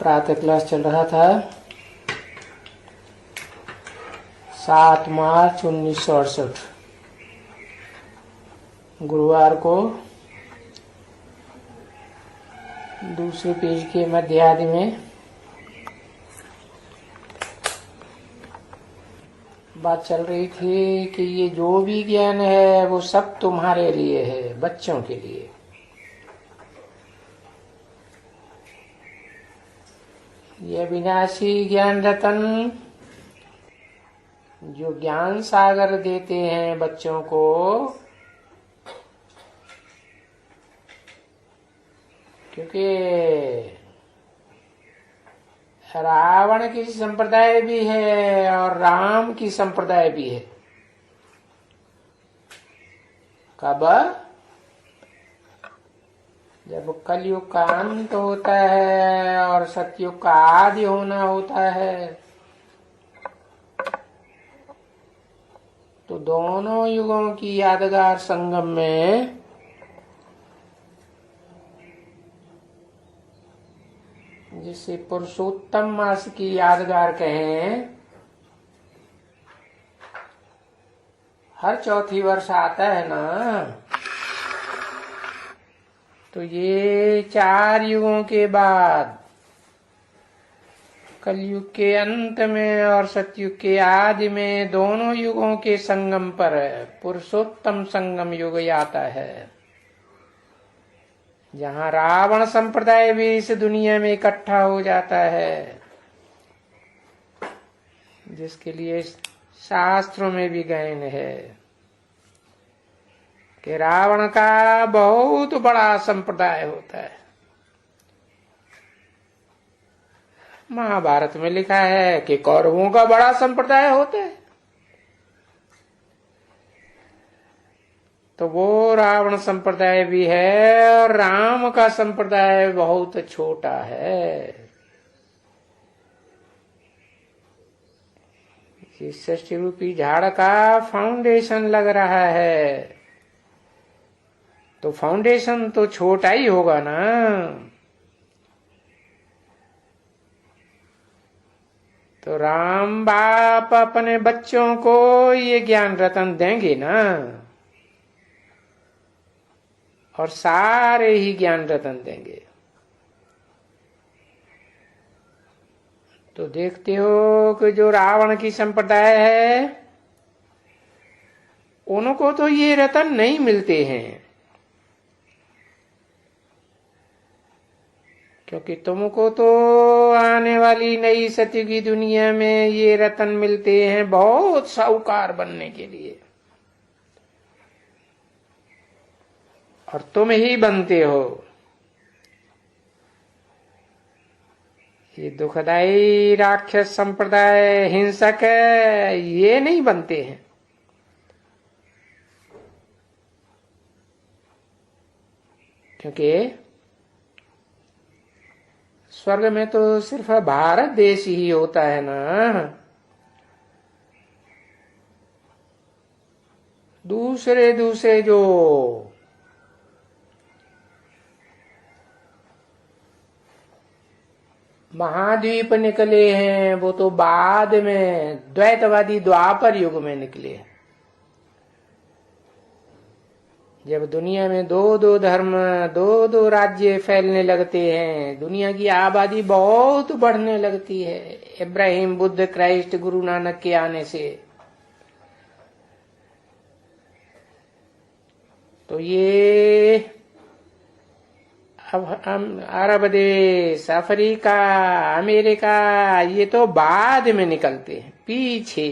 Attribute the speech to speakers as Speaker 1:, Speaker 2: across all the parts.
Speaker 1: प्रातः क्लास चल रहा था 7 मार्च 1968 गुरुवार को दूसरे पेज के मध्यादि में बात चल रही थी कि ये जो भी ज्ञान है वो सब तुम्हारे लिए है, बच्चों के लिए। ये विनाशी ज्ञान रतन जो ज्ञान सागर देते हैं बच्चों को, क्योंकि रावण की संप्रदाय भी है और राम की संप्रदाय भी है। कब? जब कलयुग का अंत होता है और सतयुग का आदि होना होता है, तो दोनों युगों की यादगार संगम में जिसे पुरुषोत्तम मास की यादगार कहें, हर चौथी वर्ष आता है ना, तो ये 4 युगों के बाद कलयुग के अंत में और सतयुग के आदि में दोनों युगों के संगम पर पुरुषोत्तम संगम युग आता है, जहाँ रावण संप्रदाय भी इस दुनिया में इकट्ठा हो जाता है, जिसके लिए शास्त्रों में भी गायन है कि रावण का बहुत बड़ा संप्रदाय होता है। महाभारत में लिखा है कि कौरवों का बड़ा संप्रदाय होता है, तो वो रावण संप्रदाय भी है और राम का संप्रदाय बहुत छोटा है। इस सृष्टि रूपी झाड़ का फाउंडेशन लग रहा है, तो फाउंडेशन तो छोटा ही होगा ना। तो राम बाप अपने बच्चों को ये ज्ञान रतन देंगे ना, और सारे ही ज्ञान रतन देंगे। तो देखते हो कि जो रावण की संप्रदाय है, उनको तो ये रतन नहीं मिलते हैं, क्योंकि तुमको तो आने वाली नई सतयुग की दुनिया में ये रतन मिलते हैं बहुत साहूकार बनने के लिए, और तुम ही बनते हो। ये दुखदाई राक्षस संप्रदाय हिंसक है, ये नहीं बनते हैं। क्योंकि स्वर्ग में तो सिर्फ भारत देश ही होता है ना, दूसरे दूसरे जो महाद्वीप निकले हैं वो तो बाद में द्वैतवादी द्वापर युग में निकले हैं, जब दुनिया में दो धर्म दो राज्य फैलने लगते हैं, दुनिया की आबादी बहुत बढ़ने लगती है इब्राहिम बुद्ध क्राइस्ट गुरु नानक के आने से। तो ये अब अरब देश, अफ्रीका, अमेरिका, ये तो बाद में निकलते हैं, पीछे।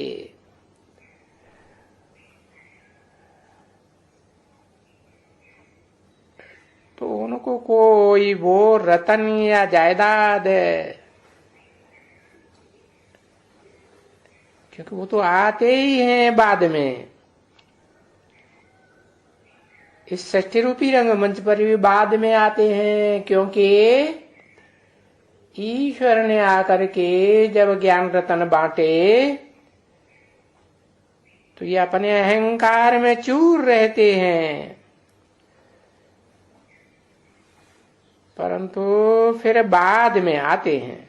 Speaker 1: तो उनको कोई वो रतन या जायदाद है, क्योंकि वो तो आते ही हैं बाद में। इस षष्ठी रूपी रंगमंच पर भी बाद में आते हैं, क्योंकि ईश्वर ने आकर के जब ज्ञान रतन बांटे तो ये अपने अहंकार में चूर रहते हैं, परंतु फिर बाद में आते हैं।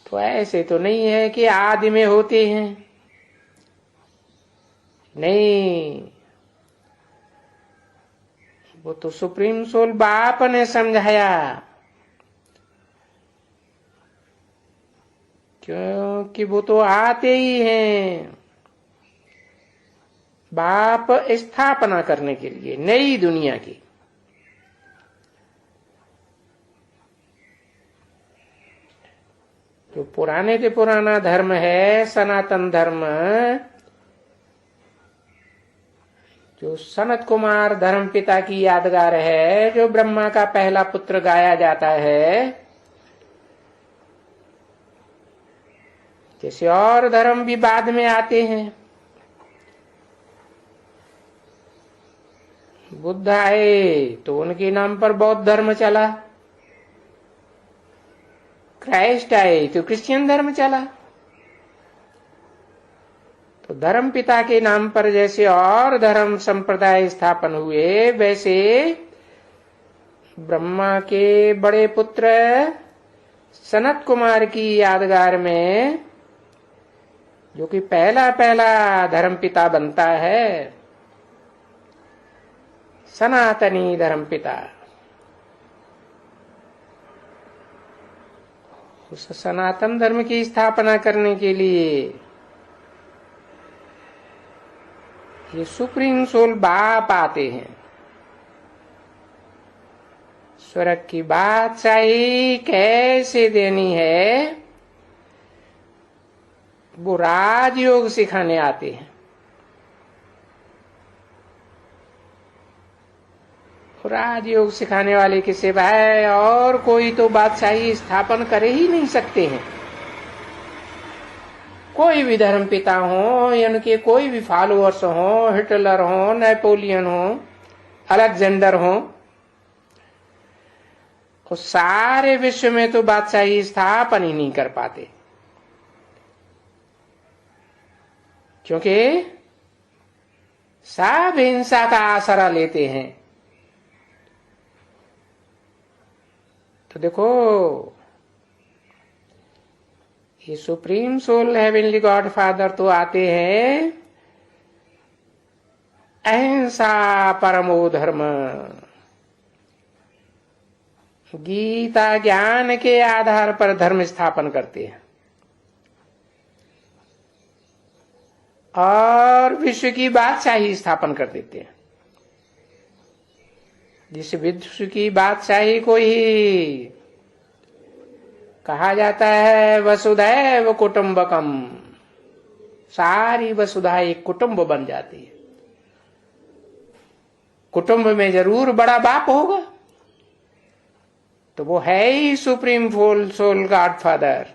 Speaker 1: तो ऐसे तो नहीं है कि आदि में होते हैं, नहीं, वो तो सुप्रीम सोल बाप ने समझाया, क्योंकि वो तो आते ही हैं बाप स्थापना करने के लिए नई दुनिया की। जो पुराने से पुराना धर्म है, सनातन धर्म, जो सनत कुमार धर्म पिता की यादगार है, जो ब्रह्मा का पहला पुत्र गाया जाता है, जैसे और धर्म भी बाद में आते हैं। बुद्ध आए तो उनके नाम पर बौद्ध धर्म चला, क्राइस्ट आए तो क्रिश्चियन धर्म चला। तो धर्म पिता के नाम पर जैसे और धर्म संप्रदाय स्थापन हुए, वैसे ब्रह्मा के बड़े पुत्र सनत कुमार की यादगार में, जो कि पहला पहला धर्म पिता बनता है, सनातनी धर्म पिता, उस सनातन धर्म की स्थापना करने के लिए ये सुप्रीम सोल बाप आते हैं। स्वर्ग की बादशाही कैसे देनी है, वो राजयोग सिखाने आते हैं। राजयोग सिखाने वाले के सिवाय और कोई तो बादशाही स्थापन कर ही नहीं सकते हैं। कोई भी धर्म पिता हो या उनके कोई भी फॉलोअर्स हो, हिटलर हो, नेपोलियन हो, अलेक्जेंडर हो, तो सारे विश्व में तो बादशाही स्थापन ही नहीं कर पाते, क्योंकि सब हिंसा का आसरा लेते हैं। तो देखो, ये supreme soul heavenly God father तो आते हैं अहिंसा परमो धर्म, गीता ज्ञान के आधार पर धर्म स्थापन करते हैं और विश्व की बादशाही स्थापन कर देते हैं। जिस विश्व की बादशाही को ही कहा जाता है वसुधैव कुटुंबकम, सारी वसुधा एक कुटुंब बन जाती है। कुटुंब में जरूर बड़ा बाप होगा, तो वो है ही सुप्रीम सोल गॉड फादर,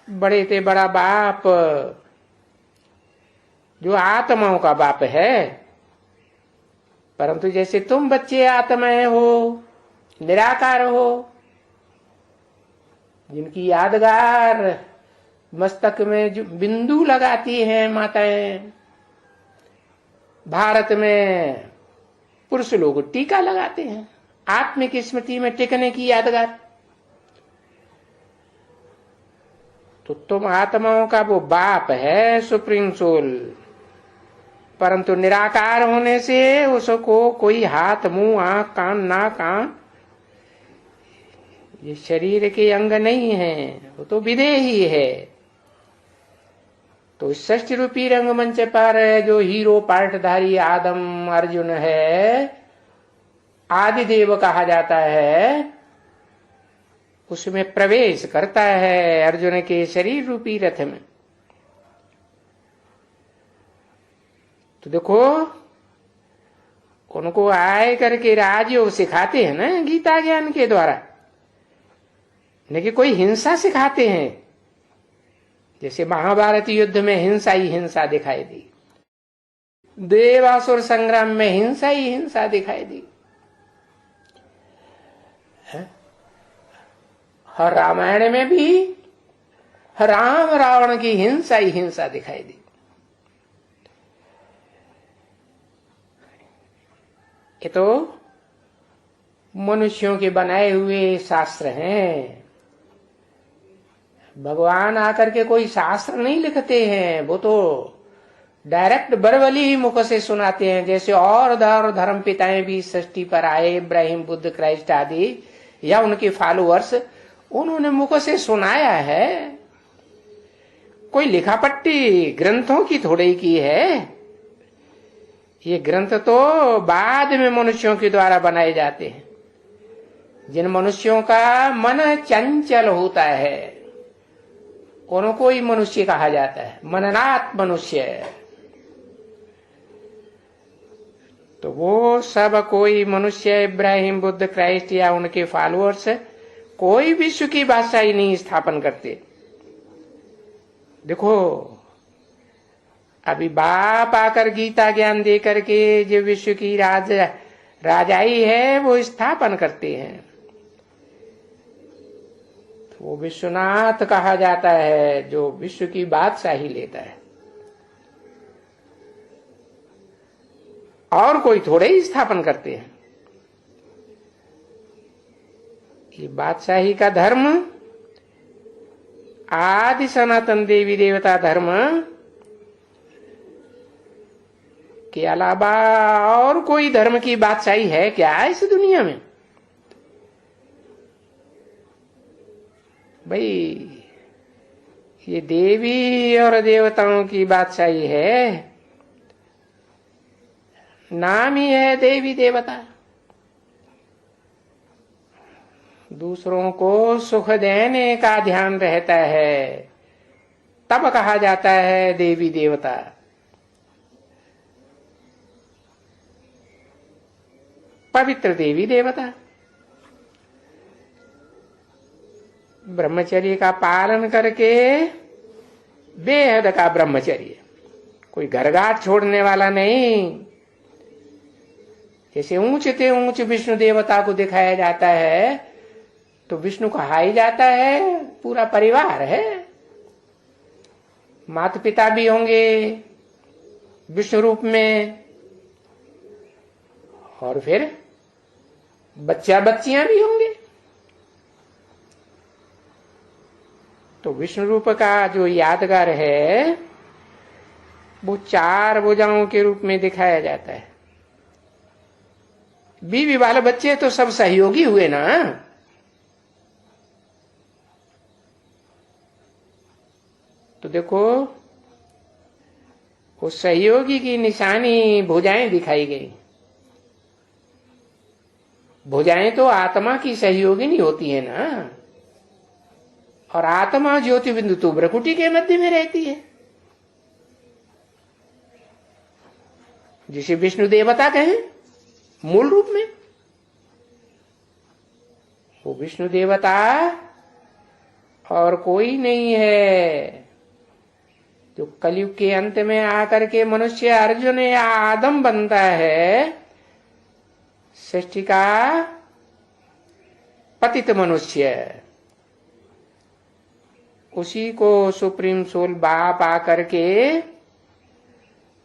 Speaker 1: बड़े से बड़ा बाप, जो आत्माओं का बाप है। परंतु जैसे तुम बच्चे आत्माएं हो, निराकार हो, जिनकी यादगार मस्तक में जो बिंदु लगाती हैं माताएं, भारत में पुरुष लोग टीका लगाते हैं आत्मिक स्मृति में टिकने की यादगार। तो तुम आत्माओं का वो बाप है सुप्रीम सोल, परंतु निराकार होने से उसको कोई हाथ, मुंह, आंख, कान, नाक, आंख, ये शरीर के अंग नहीं है, वो तो विदेही है। तो षष्ठ रूपी रंगमंच पर जो हीरो पार्टधारी आदम अर्जुन है, आदि देव कहा जाता है, उसमें प्रवेश करता है अर्जुन के शरीर रूपी रथ में। तो देखो, उनको आए करके राजयोग सिखाते हैं ना गीता ज्ञान के द्वारा, लेकिन कोई हिंसा सिखाते हैं। जैसे महाभारत युद्ध में हिंसा ही हिंसा दिखाई दी, देवासुर संग्राम में हिंसा ही हिंसा दिखाई दी, हर रामायण में भी राम रावण की हिंसा ही हिंसा दिखाई दी। ये तो मनुष्यों के बनाए हुए शास्त्र हैं। भगवान आकर के कोई शास्त्र नहीं लिखते हैं, वो तो डायरेक्ट बरबली ही मुख से सुनाते हैं। जैसे और धर्म पिताएं भी सृष्टि पर आए, इब्राहिम, बुद्ध, क्राइस्ट आदि या उनके फॉलोअर्स, उन्होंने मुख से सुनाया है। कोई लिखापट्टी ग्रंथों की थोड़ी की है। ये ग्रंथ तो बाद में मनुष्यों के द्वारा बनाए जाते हैं। जिन मनुष्यों का मन चंचल होता है उनको ही मनुष्य कहा जाता है, मननात मनुष्य। तो वो सब कोई मनुष्य, इब्राहिम, बुद्ध, क्राइस्ट या उनके फॉलोअर्स, कोई विश्व की बादशाही नहीं स्थापन करते। देखो अभी बाप आकर गीता ज्ञान दे करके जो विश्व की राजाई है वो स्थापन करते हैं। तो वो विश्वनाथ कहा जाता है जो विश्व की बादशाही लेता है। और कोई थोड़े ही स्थापन करते हैं। ये बादशाही का धर्म आदि सनातन देवी देवता धर्म के अलावा और कोई धर्म की बादशाही है क्या इस दुनिया में? भाई ये देवी और देवताओं की बादशाही है, नाम ही है देवी देवता। दूसरों को सुख देने का ध्यान रहता है, तब कहा जाता है देवी देवता। पवित्र देवी देवता ब्रह्मचर्य का पालन करके, बेहद का ब्रह्मचर्य, कोई घरघाट छोड़ने वाला नहीं। जैसे ऊंच ते ऊंच विष्णु देवता को दिखाया जाता है तो विष्णु कहा ही जाता है, पूरा परिवार है। माता पिता भी होंगे विष्णु रूप में, और फिर बच्चा बच्चियां भी होंगे। तो विष्णु रूप का जो यादगार है वो 4 भुजाओं के रूप में दिखाया जाता है। बीवी वाले बच्चे तो सब सहयोगी हुए ना। तो देखो उस सहयोगी की निशानी भुजाएं दिखाई गई। भुजाएं तो आत्मा की सहयोगिनी होती है ना, और आत्मा ज्योति बिंदु तो भ्रकुटी के मध्य में रहती है, जिसे विष्णु देवता कहें मूल रूप में। वो विष्णु देवता और कोई नहीं है। जो कलयुग के अंत में आकर के मनुष्य अर्जुन या आदम बनता है, सृष्टि का पतित मनुष्य, उसी को सुप्रीम सोल बाप आकर के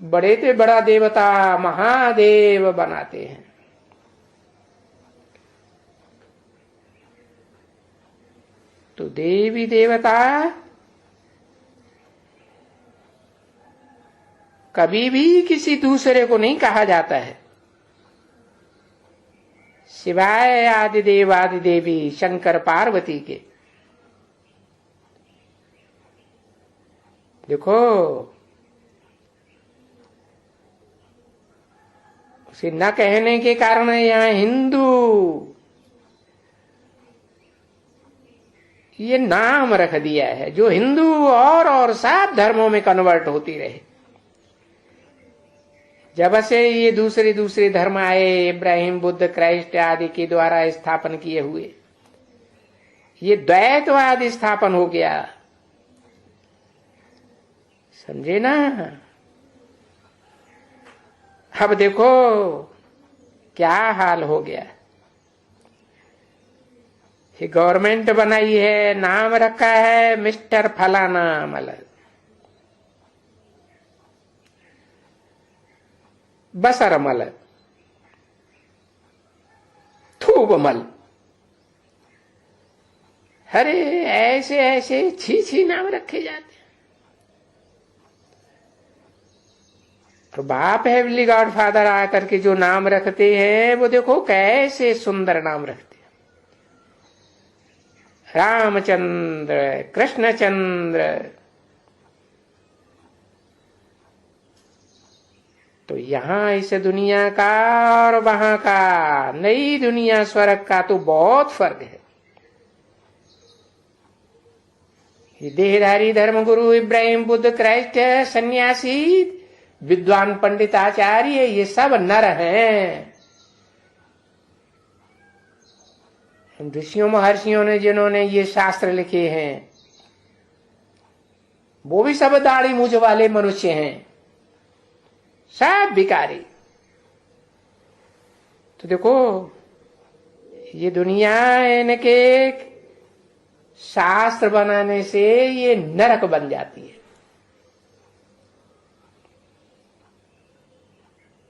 Speaker 1: बड़े से बड़ा देवता महादेव बनाते हैं। तो देवी देवता कभी भी किसी दूसरे को नहीं कहा जाता है, सिवाय आदिदेव आदि देवी शंकर पार्वती के। देखो उसे न कहने के कारण यहाँ हिंदू ये नाम रख दिया है, जो हिंदू और सब धर्मों में कन्वर्ट होती रहे। जब से ये दूसरे धर्म आए, इब्राहिम, बुद्ध, क्राइस्ट आदि के द्वारा स्थापन किए हुए, ये द्वैतवाद स्थापन हो गया। समझे ना? अब देखो क्या हाल हो गया। ये गवर्नमेंट बनाई है, नाम रखा है मिस्टर फलाना मतलब बसर मल। खूब अमल। अरे ऐसे ऐसे छी छी नाम रखे जाते। तो बाप हेवनली गॉड फादर आकर के जो नाम रखते हैं वो देखो कैसे सुंदर नाम रखते हैं। रामचंद्र, कृष्णचंद्र। तो यहां इस दुनिया का और वहां का, नई दुनिया स्वर्ग का तो बहुत फर्क है। ये देहधारी धर्मगुरु इब्राहिम बुद्ध क्राइस्ट सन्यासी विद्वान पंडित आचार्य ये सब नर हैं। ऋषियों महर्षियों ने जिन्होंने ये शास्त्र लिखे हैं वो भी सब दाढ़ी मूछ वाले मनुष्य हैं, सब भिखारी। तो देखो ये दुनिया इनके शास्त्र बनाने से ये नरक बन जाती है।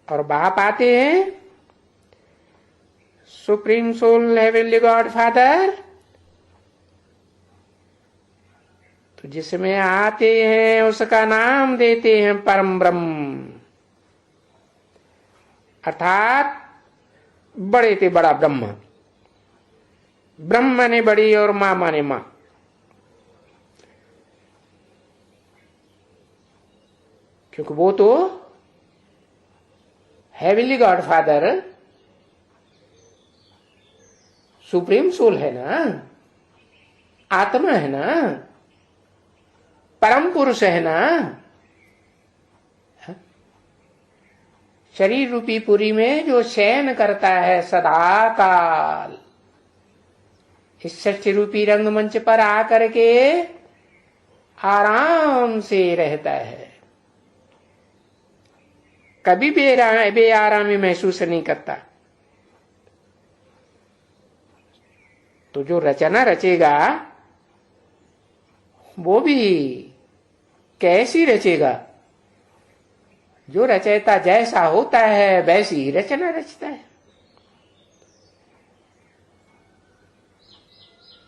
Speaker 1: और बाप आते हैं supreme soul heavenly God father, तो जिसमें आते हैं उसका नाम देते हैं परम ब्रह्म, अर्थात बड़े ते बड़ा ब्रह्म। ब्रह्म माने बड़ी और मां माने मां। क्योंकि वो तो heavenly God father supreme soul है ना, आत्मा है ना, परम पुरुष है ना। शरीर रूपी पुरी में जो शयन करता है सदा काल, इस सृष्टि रूपी रंगमंच पर आकर के आराम से रहता है, कभी बेआरामी महसूस नहीं करता। तो जो रचना रचेगा वो भी कैसी रचेगा? जो रचयिता जैसा होता है वैसी ही रचना रचता है।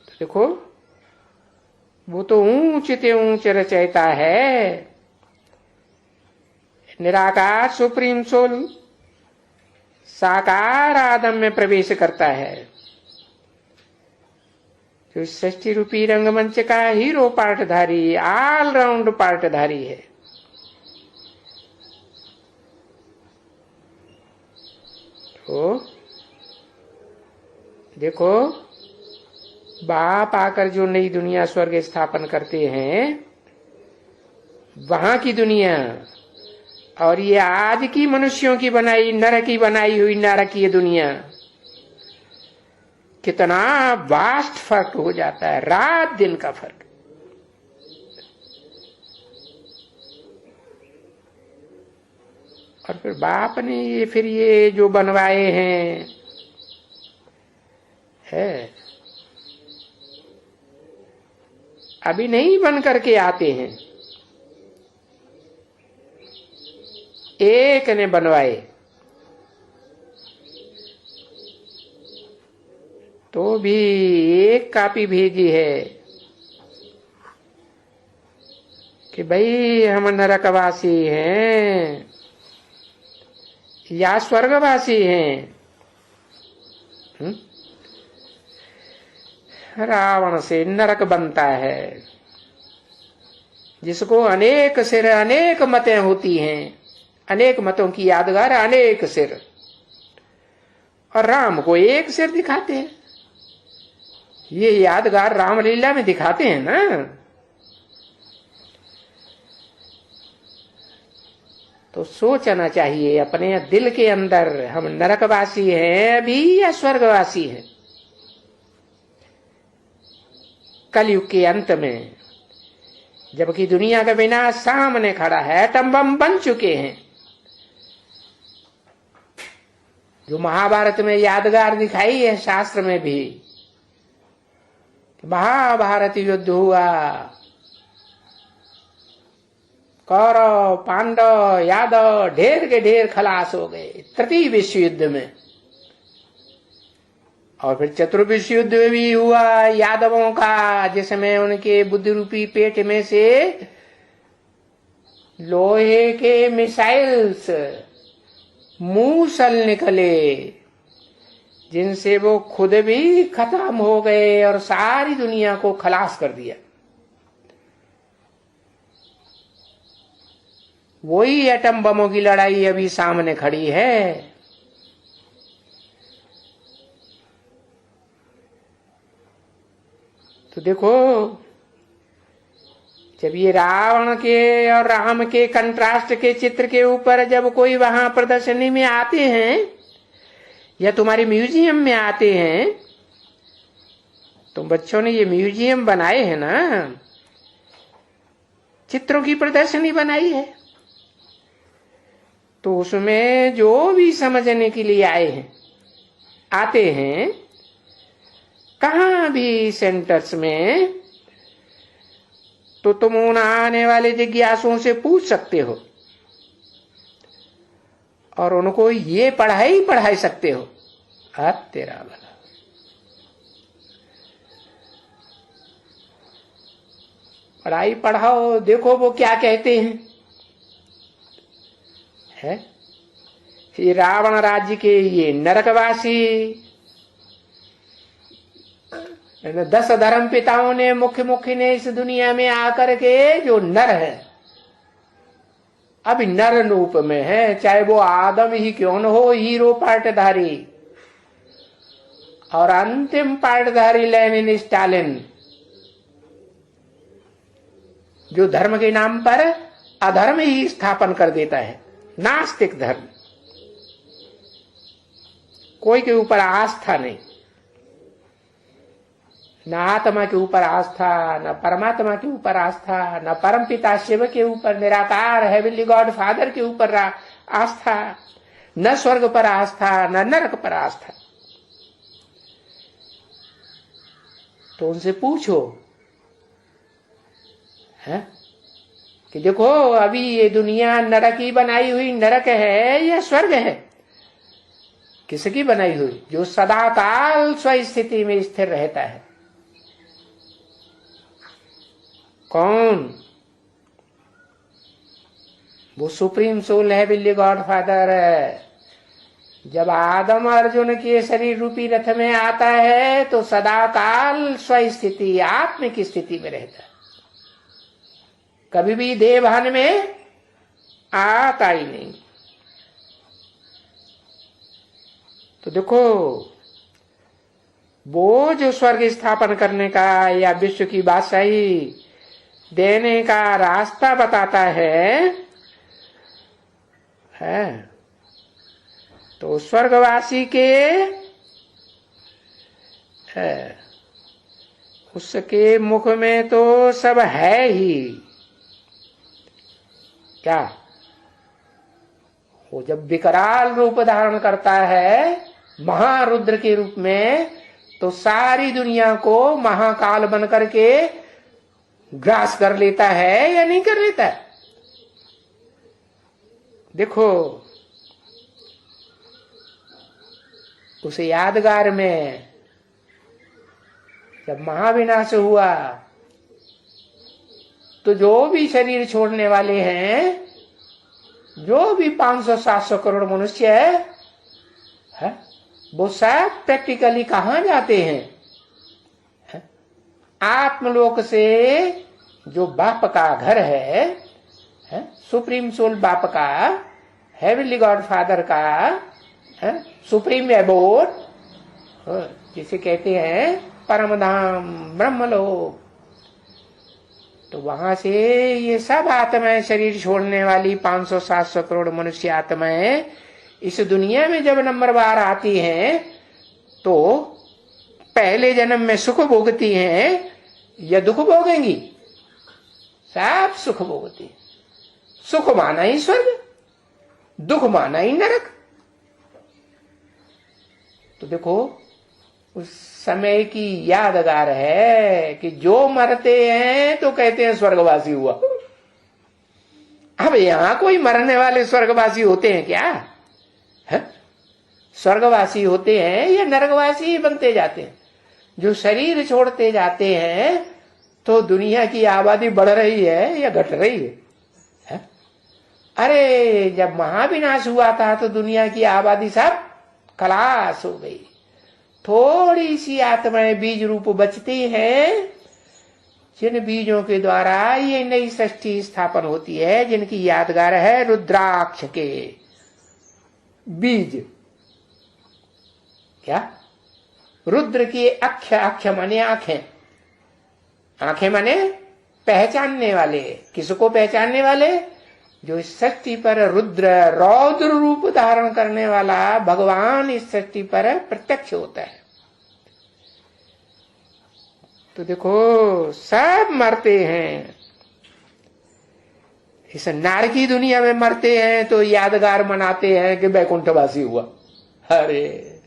Speaker 1: तो देखो वो तो ऊंच ते ऊंच रचयिता है, निराकार सुप्रीम सोल साकार आदम में प्रवेश करता है, जो सृष्टि रूपी रंगमंच का हीरो पार्टधारी, ऑलराउंड पार्टधारी है। तो देखो बाप आकर जो नई दुनिया स्वर्ग स्थापन करते हैं, वहां की दुनिया और ये आज की मनुष्यों की बनाई नर की बनाई हुई नारकीय दुनिया, कितना वास्ट फर्क हो जाता है, रात दिन का फर्क। और फिर बाप ने ये जो बनवाए हैं है, अभी नहीं बन करके आते हैं, एक ने बनवाए तो भी एक कापी भेजी है कि भाई हम नरकवासी हैं या स्वर्गवासी हैं। रावण से नरक बनता है, जिसको अनेक सिर अनेक मतें होती हैं, अनेक मतों की यादगार अनेक सिर, और राम को एक सिर दिखाते हैं। ये यादगार रामलीला में दिखाते हैं ना। तो सोचना चाहिए अपने दिल के अंदर, हम नरकवासी हैं अभी या स्वर्गवासी हैं। कलयुग के अंत में जबकि दुनिया का विनाश सामने खड़ा है, एटम बम बन चुके हैं, जो महाभारत में यादगार दिखाई है, शास्त्र में भी महाभारत युद्ध हुआ, कौरव पांडव यादव ढेर के ढेर खलास हो गए तृतीय विश्व युद्ध में। और फिर चतुर्विश युद्ध भी हुआ यादवों का, जिसमें उनके बुद्धि रूपी पेट में से लोहे के मिसाइल्स मूसल निकले, जिनसे वो खुद भी खत्म हो गए और सारी दुनिया को खलास कर दिया। वही एटम बमों की लड़ाई अभी सामने खड़ी है। तो देखो, जब ये रावण के और राम के कंट्रास्ट के चित्र के ऊपर जब कोई वहां प्रदर्शनी में आते हैं या तुम्हारे म्यूजियम में आते हैं, तुम बच्चों ने ये म्यूजियम बनाए हैं ना, चित्रों की प्रदर्शनी बनाई है, तो उसमें जो भी समझने के लिए आते हैं, कहां भी सेंटर्स में, तो तुम उन आने वाले जिज्ञासुओं से पूछ सकते हो और उनको ये पढ़ाई सकते हो। अब तेरा भला। पढ़ाई पढ़ाओ, देखो वो क्या कहते हैं। है ये रावण राज्य के ये नरकवासी 10 धर्म पिताओं ने मुख्य ने इस दुनिया में आकर के जो नर है, अभी नर रूप में है, चाहे वो आदम ही क्यों न हो, हीरो पार्टधारी, और अंतिम पार्टधारी लेनिन स्टालिन, जो धर्म के नाम पर अधर्म ही स्थापन कर देता है, नास्तिक धर्म, कोई के ऊपर आस्था नहीं, न आत्मा के ऊपर आस्था, न परमात्मा के ऊपर आस्था, न परम पिता शिव के ऊपर, निराकार हेवनली गॉड फादर के ऊपर आस्था, न स्वर्ग पर आस्था, न नरक पर आस्था। तो उनसे पूछो है कि देखो, अभी ये दुनिया नरक की बनाई हुई नरक है या स्वर्ग है? किसकी बनाई हुई? जो सदा काल स्वस्थिति में स्थिर रहता है। कौन? वो सुप्रीम सोल है, बिल्ली गॉड फादर है। जब आदम अर्जुन के शरीर रूपी रथ में आता है तो सदा काल स्वस्थिति आत्म की स्थिति में रहता है, कभी भी देहभान में आता ही नहीं। तो देखो, वो जो स्वर्ग स्थापन करने का या विश्व की बादशाही देने का रास्ता बताता है, तो स्वर्गवासी के उसके मुख में तो सब है ही। क्या? वो जब विकराल रूप धारण करता है महारुद्र के रूप में, तो सारी दुनिया को महाकाल बन करके ग्रास कर लेता है या नहीं कर लेता है? देखो, उस यादगार में जब महाविनाश हुआ तो जो भी शरीर छोड़ने वाले हैं, जो भी 500-700 करोड़ मनुष्य है, वो सब प्रैक्टिकली कहां जाते हैं? आत्मलोक से जो बाप का घर है, सुप्रीम सोल बाप का, हेवनली गॉड फादर का सुप्रीम एबोर्ड, जिसे कहते हैं परम धाम ब्रह्मलोक, तो वहां से ये सब आत्माएं, शरीर छोड़ने वाली 500-700 करोड़ मनुष्य आत्माएं इस दुनिया में जब नंबरवार आती हैं, तो पहले जन्म में सुख भोगती हैं या दुख भोगेंगी? सब सुख भोगती। सुख माना ही स्वर्ग, दुख माना ही नरक। तो देखो, उस समय की यादगार है कि जो मरते हैं तो कहते हैं स्वर्गवासी हुआ। अब यहां कोई मरने वाले स्वर्गवासी होते हैं क्या? है? स्वर्गवासी होते हैं या नरकवासी ही बनते जाते हैं। जो शरीर छोड़ते जाते हैं तो दुनिया की आबादी बढ़ रही है या घट रही है? अरे जब महाविनाश हुआ था तो दुनिया की आबादी सब खलास हो गई। थोड़ी सी आत्माएं बीज रूप बचती हैं, जिन बीजों के द्वारा ये नई सृष्टि स्थापन होती है, जिनकी यादगार है रुद्राक्ष के बीज। क्या? रुद्र की अक्ष, अक्ष माने आंखें, आंखें माने पहचानने वाले। किसको पहचानने वाले? जो इस सृष्टि पर रुद्र रौद्र रूप धारण करने वाला भगवान इस सृष्टि पर प्रत्यक्ष होता है। तो देखो सब मरते हैं, इस नार की दुनिया में मरते हैं तो यादगार मनाते हैं कि बैकुंठवासी हुआ। अरे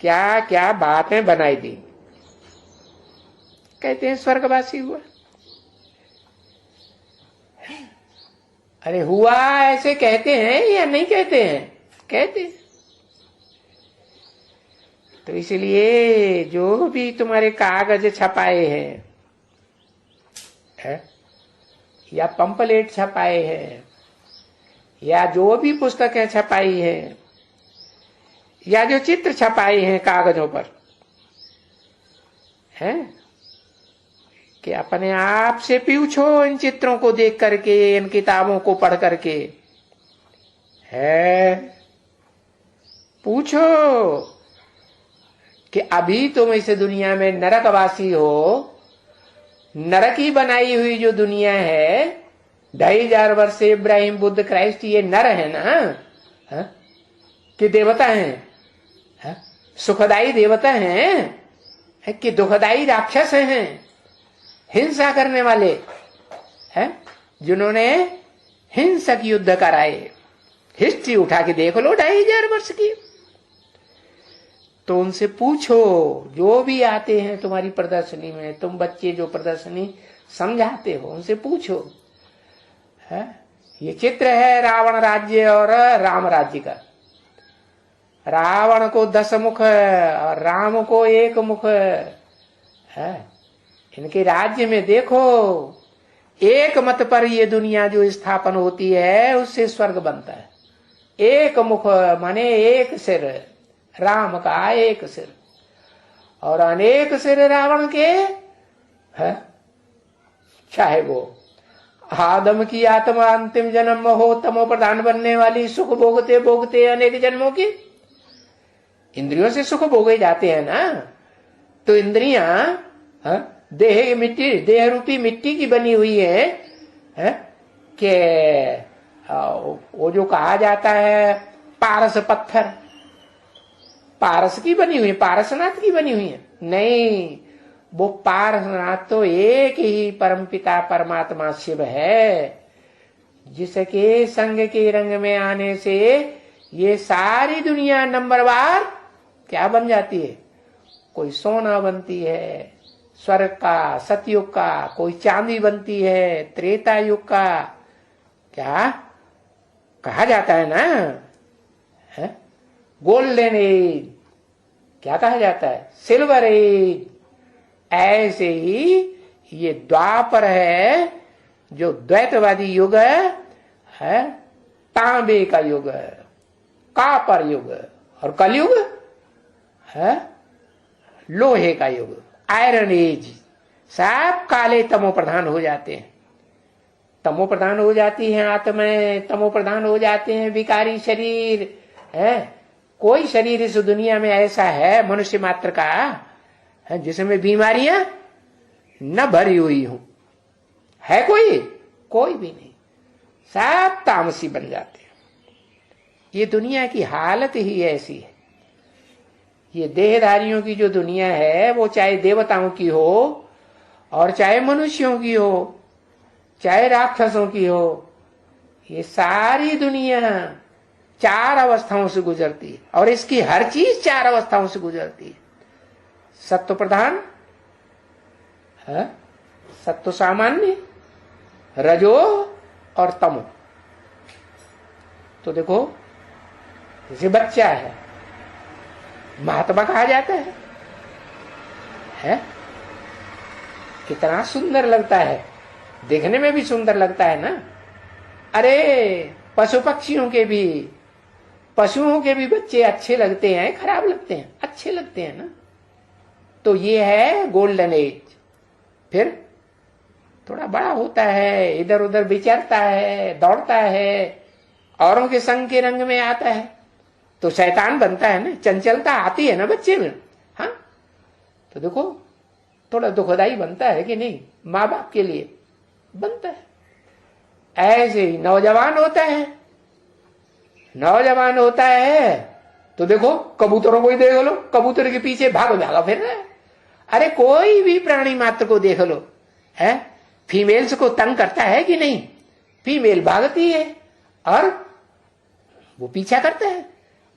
Speaker 1: क्या क्या बातें बनाई दी, कहते हैं स्वर्गवासी हुआ। अरे हुआ ऐसे कहते हैं या नहीं कहते हैं? कहते हैं। तो इसलिए जो भी तुम्हारे कागज छपाए हैं है? या पंपलेट छपाए हैं, या जो भी पुस्तकें छपाई हैं, या जो चित्र छपाए हैं कागजों पर है, कि अपने आप से पूछो इन चित्रों को देख करके, इन किताबों को पढ़ करके, है पूछो कि अभी तुम इस दुनिया में नरकवासी हो। नरक ही बनाई हुई जो दुनिया है, 2500 वर्ष से इब्राहिम बुद्ध क्राइस्ट, ये नर है ना? हा? कि देवता हैं? हा? सुखदाई देवता हैं कि दुखदाई राक्षस हैं, हिंसा करने वाले हैं, जिन्होंने हिंसक युद्ध कराए। हिस्ट्री उठा के देख लो 2500 वर्ष की। तो उनसे पूछो, जो भी आते हैं तुम्हारी प्रदर्शनी में, तुम बच्चे जो प्रदर्शनी समझाते हो, उनसे पूछो। है ये चित्र है रावण राज्य और राम राज्य का। रावण को 10 मुख और राम को 1 मुख है। इनके राज्य में देखो, एक मत पर ये दुनिया जो स्थापन होती है उससे स्वर्ग बनता है। 1 मुख माने 1 सिर, राम का 1 सिर, और अनेक सिर रावण के है। चाहे वो आदम की आत्मा अंतिम जन्म में हो, तमो प्रधान बनने वाली, सुख भोगते भोगते अनेक जन्मों की, इंद्रियों से सुख भोगे जाते हैं ना। तो इंद्रियां देह मिट्टी, देह रूपी मिट्टी की बनी हुई है कि वो जो कहा जाता है पारस पत्थर, पारस की बनी हुई है, पारसनाथ की बनी हुई है? नहीं, वो पारसनाथ तो एक ही परमपिता परमात्मा शिव है, जिसके संग के रंग में आने से ये सारी दुनिया नंबरवार क्या बन जाती है। कोई सोना बनती है स्वर्ग का, सतयुग का, कोई चांदी बनती है त्रेता युग का। क्या कहा जाता है ना, है? गोल्डन एज क्या कहा जाता है, सिल्वर एज। ऐसे ही ये द्वापर है जो द्वैतवादी युग है, तांबे का युग है, कापर युग, और कलयुग है लोहे का युग, आयरन एज। सब काले तमो प्रधान हो जाते हैं, तमो प्रधान हो जाती हैं आत्माएं, तमो प्रधान हो जाते हैं विकारी शरीर है। कोई शरीर इस दुनिया में ऐसा है मनुष्य मात्र का है जिसमें बीमारियां न भरी हुई हो? है कोई? कोई भी नहीं, सब तामसी बन जाते हैं। ये दुनिया की हालत ही ऐसी है। ये देहधारियों की जो दुनिया है, वो चाहे देवताओं की हो और चाहे मनुष्यों की हो, चाहे राक्षसों की हो, ये सारी दुनिया 4 अवस्थाओं से गुजरती है, और इसकी हर चीज 4 अवस्थाओं से गुजरती है। सत्व प्रधान है, सत्व सामान्य, रजो और तमो। तो देखो जैसे बच्चा है महात्मा कहा जाता है? कितना सुंदर लगता है, देखने में भी सुंदर लगता है ना। अरे पशु पक्षियों के भी, पशुओं के भी बच्चे अच्छे लगते हैं, खराब लगते हैं? अच्छे लगते हैं ना। तो ये है गोल्डन एज। फिर थोड़ा बड़ा होता है, इधर उधर विचरता है, दौड़ता है, औरों के संग के रंग में आता है तो शैतान बनता है ना, चंचलता आती है ना बच्चे में। हाँ, तो देखो थोड़ा दुखदाई बनता है कि नहीं, माँ बाप के लिए बनता है। ऐसे ही नौजवान होता है, नौजवान होता है तो देखो कबूतरों को ही देख लो, कबूतर के पीछे भागो भागा फिर रहा है। अरे कोई भी प्राणी मात्र को देख लो, है फीमेल्स को तंग करता है कि नहीं? फीमेल भागती है और वो पीछा करता है।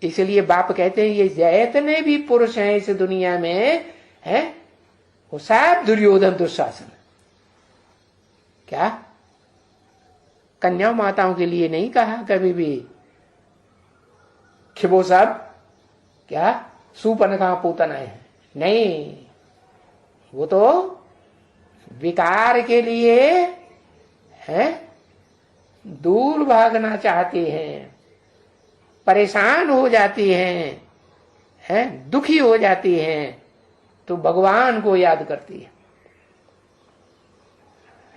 Speaker 1: इसलिए बाप कहते हैं ये जितने भी पुरुष हैं इस दुनिया में है वो सब दुर्योधन दुशासन। क्या कन्या माताओं के लिए नहीं कहा कभी भी कि वो सब क्या सुपनखा पूतना है? नहीं, वो तो विकार के लिए है, दूर भागना चाहती हैं, परेशान हो जाती हैं, दुखी हो जाती हैं तो भगवान को याद करती है।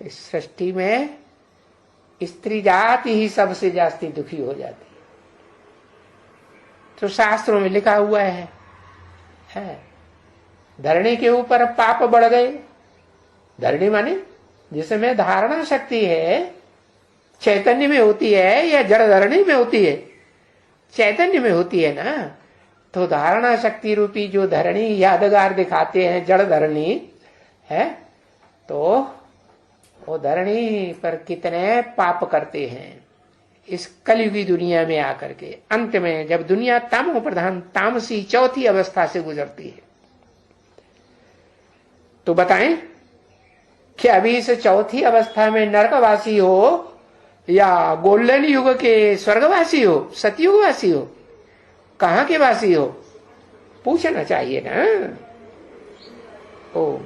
Speaker 1: इस सृष्टि में स्त्री जाति ही सबसे जास्ती दुखी हो जाती है। तो शास्त्रों में लिखा हुआ है धरणी के ऊपर पाप बढ़ गए। धरणी माने जिसमें धारणा शक्ति है, चैतन्य में होती है या जड़ धरणी में होती है? चैतन्य में होती है ना। तो धारणा शक्ति रूपी जो धरणी यादगार दिखाते हैं जड़ धरणी है, तो वो धरणी पर कितने पाप करते हैं इस कलयुगी दुनिया में आकर के। अंत में जब दुनिया तमो प्रधान तामसी चौथी अवस्था से गुजरती है तो बताएं कि अभी इस चौथी अवस्था में नरकवासी हो या गोल्डन युग के स्वर्गवासी हो, सतयुगवासी हो, कहां के वासी हो, पूछना चाहिए ना। ओम